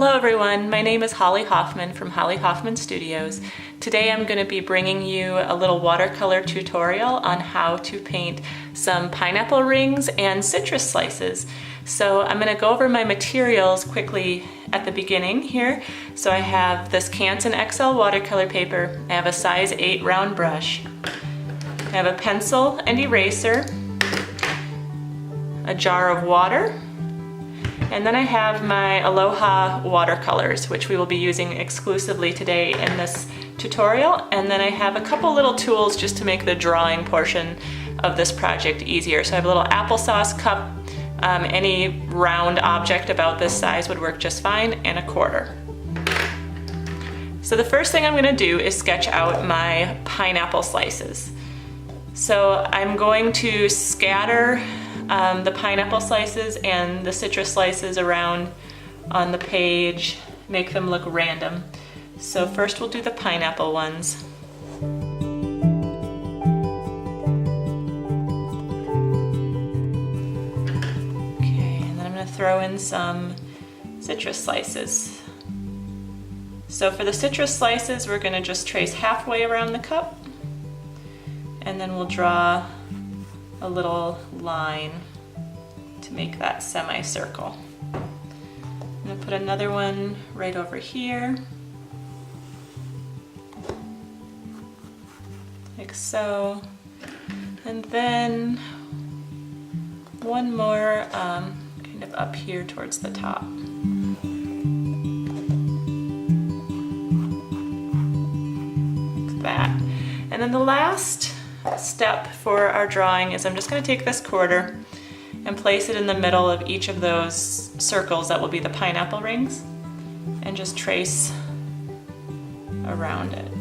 Hello everyone, my name is Holly Hoffman from Holly Hoffman Studios. Today I'm going to be bringing you a little watercolor tutorial on how to paint some pineapple rings and citrus slices. So I'm going to go over my materials quickly at the beginning here. So I have this Canson XL watercolor paper, I have a size 8 round brush, I have a pencil and eraser, a jar of water, and then I have my Aloha watercolors, which we will be using exclusively today in this tutorial. And then I have a couple little tools just to make the drawing portion of this project easier. So I have a little applesauce cup, any round object about this size would work just fine, and a quarter. So the first thing I'm gonna do is sketch out my pineapple slices. So I'm going to scatter the pineapple slices and the citrus slices around on the page, make them look random. So first we'll do the pineapple ones. Okay, and then I'm going to throw in some citrus slices. So for the citrus slices, we're going to just trace halfway around the cup, and then we'll draw a little line to make that semicircle. I'm going to put another one right over here, like so, and then one more kind of up here towards the top. Like that. And then the last step for our drawing is I'm just going to take this quarter and place it in the middle of each of those circles that will be the pineapple rings, and just trace around it.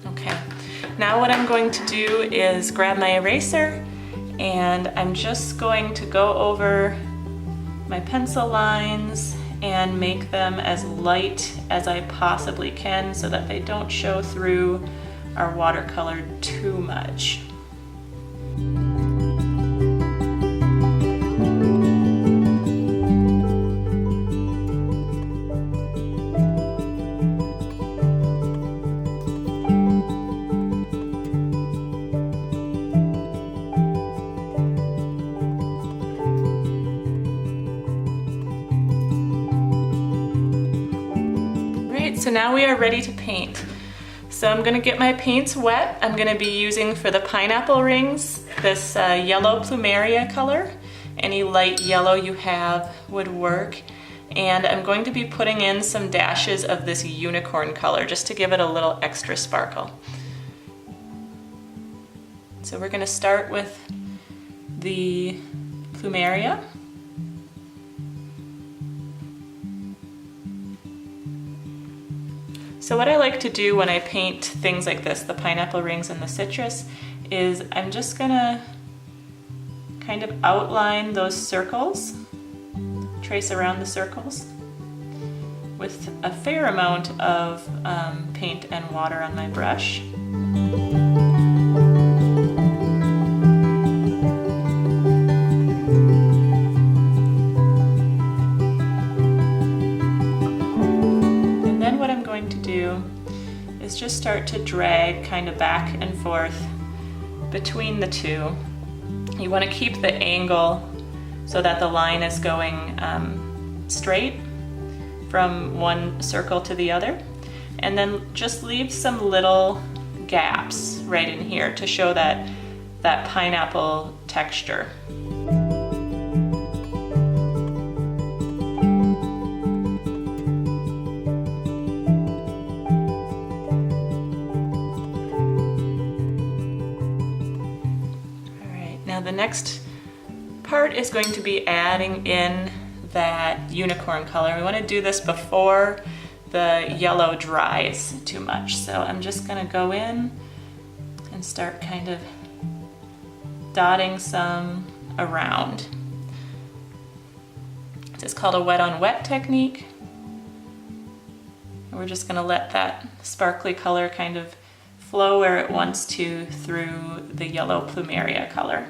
Okay, now what I'm going to do is grab my eraser, and I'm just going to go over my pencil lines and make them as light as I possibly can so that they don't show through our watercolor too much. So now we are ready to paint. So I'm gonna get my paints wet. I'm gonna be using for the pineapple rings this yellow plumeria color. Any light yellow you have would work. And I'm going to be putting in some dashes of this unicorn color just to give it a little extra sparkle. So we're gonna start with the plumeria. So what I like to do when I paint things like this, the pineapple rings and the citrus, is I'm just gonna kind of outline those circles, trace around the circles with a fair amount of paint and water on my brush. Is just start to drag kind of back and forth between the two. You want to keep the angle so that the line is going straight from one circle to the other, and then just leave some little gaps right in here to show that pineapple texture. Now the next part is going to be adding in that unicorn color. We want to do this before the yellow dries too much. So I'm just going to go in and start kind of dotting some around. It's called a wet on wet technique. And we're just going to let that sparkly color kind of flow where it wants to through the yellow plumeria color.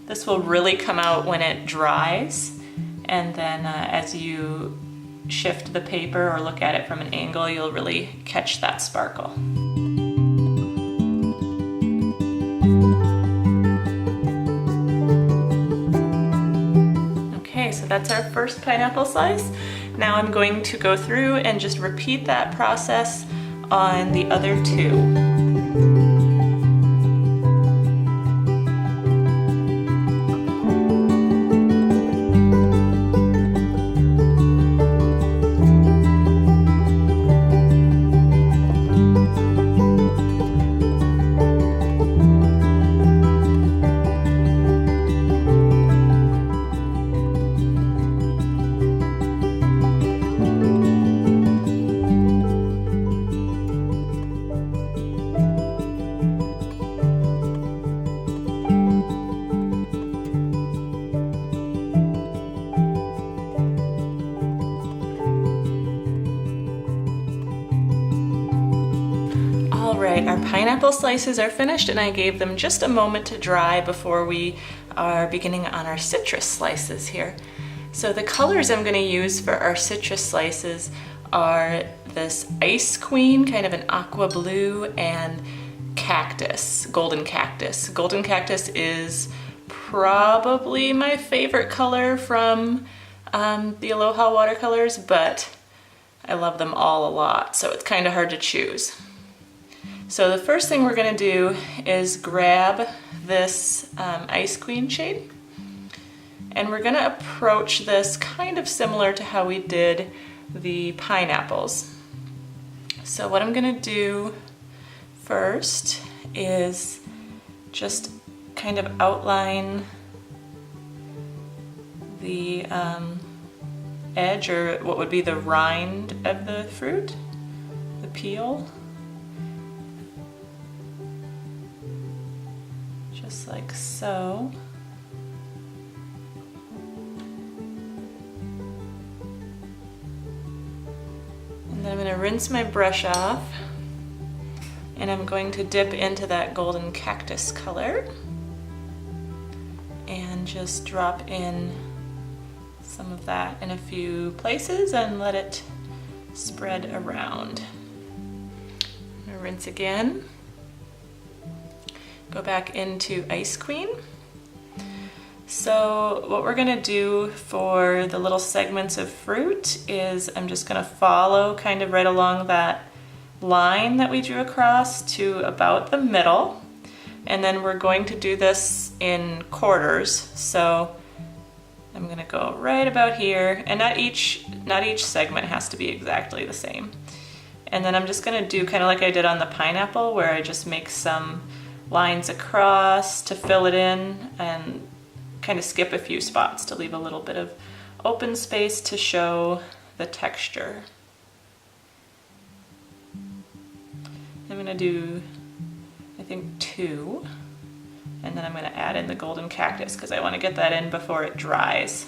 This will really come out when it dries, and then as you shift the paper or look at it from an angle, you'll really catch that sparkle. Okay, so that's our first pineapple slice. Now I'm going to go through and just repeat that process on the other two. Alright, our pineapple slices are finished, and I gave them just a moment to dry before we are beginning on our citrus slices here. So the colors I'm going to use for our citrus slices are this Ice Queen, kind of an aqua blue, and cactus, golden cactus. Golden cactus is probably my favorite color from the Aloha watercolors, but I love them all a lot, so it's kind of hard to choose. So the first thing we're going to do is grab this Ice Queen shade, and we're going to approach this kind of similar to how we did the pineapples. So what I'm going to do first is just kind of outline the edge, or what would be the rind of the fruit, the peel. Just like so. And then I'm going to rinse my brush off, and I'm going to dip into that golden cactus color and just drop in some of that in a few places and let it spread around. I'm going to rinse again. Go back into Ice Queen. So what we're gonna do for the little segments of fruit is I'm just gonna follow kind of right along that line that we drew across to about the middle. And then we're going to do this in quarters. So I'm gonna go right about here, and not each segment has to be exactly the same. And then I'm just gonna do kind of like I did on the pineapple, where I just make some lines across to fill it in and kind of skip a few spots to leave a little bit of open space to show the texture. I'm going to do, I think, 2, and then I'm going to add in the golden cactus because I want to get that in before it dries.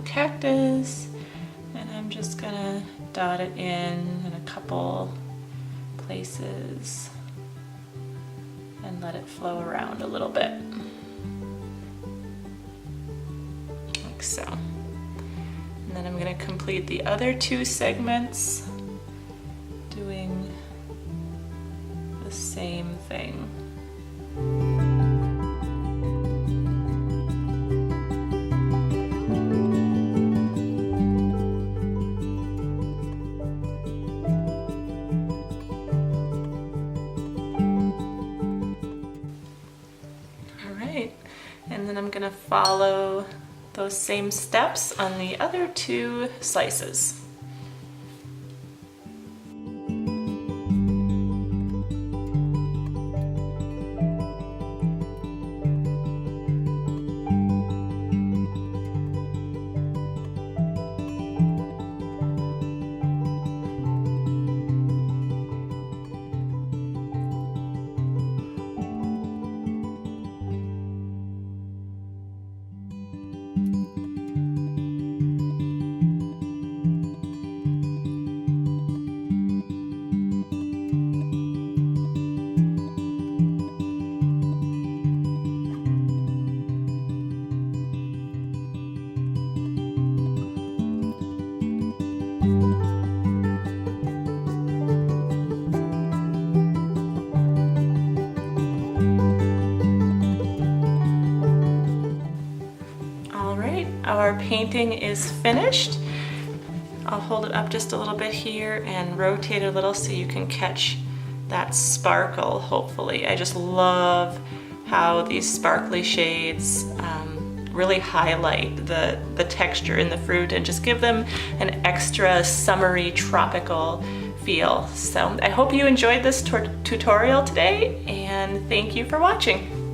Cactus, and I'm just gonna dot it in a couple places and let it flow around a little bit, like so. And then I'm gonna complete the other 2 segments doing the same thing. And then I'm going to follow those same steps on the other 2 slices. painting is finished. I'll hold it up just a little bit here and rotate it a little so you can catch that sparkle, hopefully. I just love how these sparkly shades really highlight the texture in the fruit and just give them an extra summery, tropical feel. So I hope you enjoyed this tutorial today, and thank you for watching.